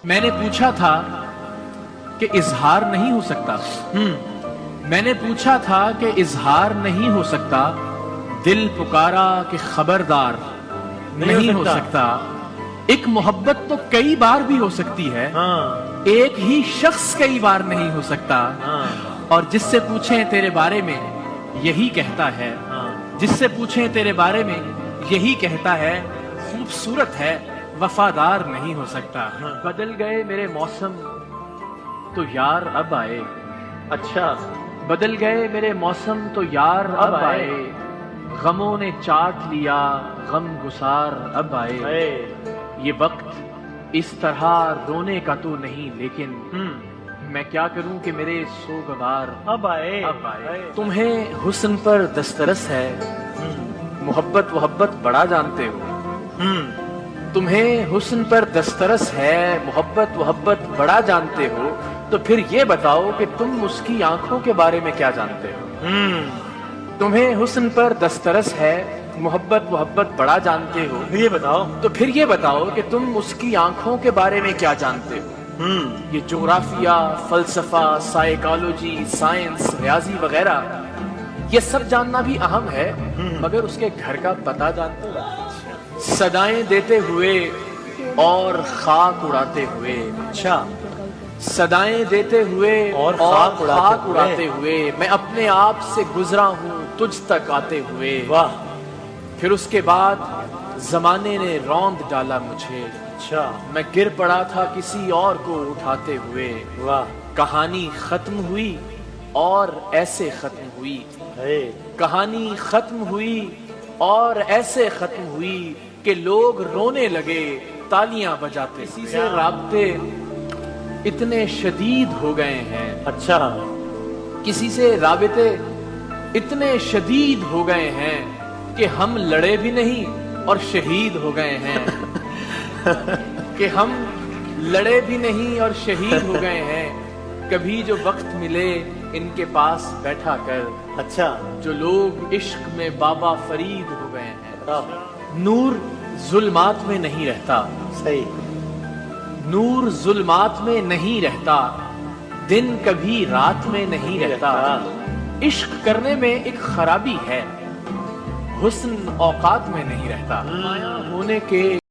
میں نے پوچھا تھا کہ اظہار نہیں ہو سکتا، میں نے پوچھا تھا کہ اظہار نہیں ہو سکتا، دل پکارا کہ خبردار نہیں ہو سکتا۔ ایک محبت تو کئی بار بھی ہو سکتی ہے، ایک ہی شخص کئی بار نہیں ہو سکتا، اور جس سے پوچھیں تیرے بارے میں یہی کہتا ہے، جس سے پوچھیں تیرے بارے میں یہی کہتا ہے، خوبصورت ہے وفادار نہیں ہو سکتا۔ بدل گئے میرے موسم تو یار اب آئے، اچھا بدل گئے میرے موسم تو یار اب آئے، غموں نے چاٹ لیا غم گسار اب آئے، یہ وقت اس طرح رونے کا تو نہیں، لیکن میں کیا کروں کہ میرے سوگوار اب آئے۔ تمہیں حسن پر دسترس ہے، محبت محبت بڑا جانتے ہو، تمہیں حسن پر دسترس ہے، محبت محبت بڑا جانتے ہو، تو پھر یہ بتاؤ کہ تم اس کی آنکھوں کے بارے میں کیا جانتے ہو۔ تمہیں حسن پر دسترس ہے، محبت محبت بڑا جانتے ہو، یہ بتاؤ تو پھر یہ بتاؤ کہ تم اس کی آنکھوں کے بارے میں کیا جانتے ہو۔ یہ جغرافیہ، فلسفہ، سائیکالوجی، سائنس، ریاضی وغیرہ یہ سب جاننا بھی اہم ہے، مگر اس کے گھر کا پتہ جانتے ہو؟ صدائیں دیتے ہوئے اور خاک اڑاتے ہوئے، اچھا صدائیں دیتے ہوئے اور خاک اڑاتے ہوئے، میں اپنے آپ سے گزرا ہوں تجھ تک آتے ہوئے، واہ پھر اس کے بعد زمانے نے روند ڈالا مجھے، اچھا میں گر پڑا تھا کسی اور کو اٹھاتے ہوئے، واہ کہانی ختم ہوئی اور ایسے ختم ہوئی، کہانی ختم ہوئی اور ایسے ختم ہوئی کہ لوگ رونے لگے تالیاں بجاتے، کسی سے رابطے اتنے شدید ہو گئے ہیں، اچھا کسی سے رابطے اتنے شدید ہو گئے ہیں کہ ہم لڑے بھی نہیں اور شہید ہو گئے ہیں، کہ ہم لڑے بھی نہیں اور شہید ہو گئے ہیں، کبھی جو وقت ملے ان کے پاس بیٹھا کر، اچھا جو لوگ عشق میں بابا فرید ہو گئے ہیں۔ نور ظلمات میں نہیں رہتا، صحیح نور ظلمات میں نہیں رہتا، دن کبھی رات میں نہیں رہتا، عشق کرنے میں ایک خرابی ہے، حسن اوقات میں نہیں رہتا، ہونے کے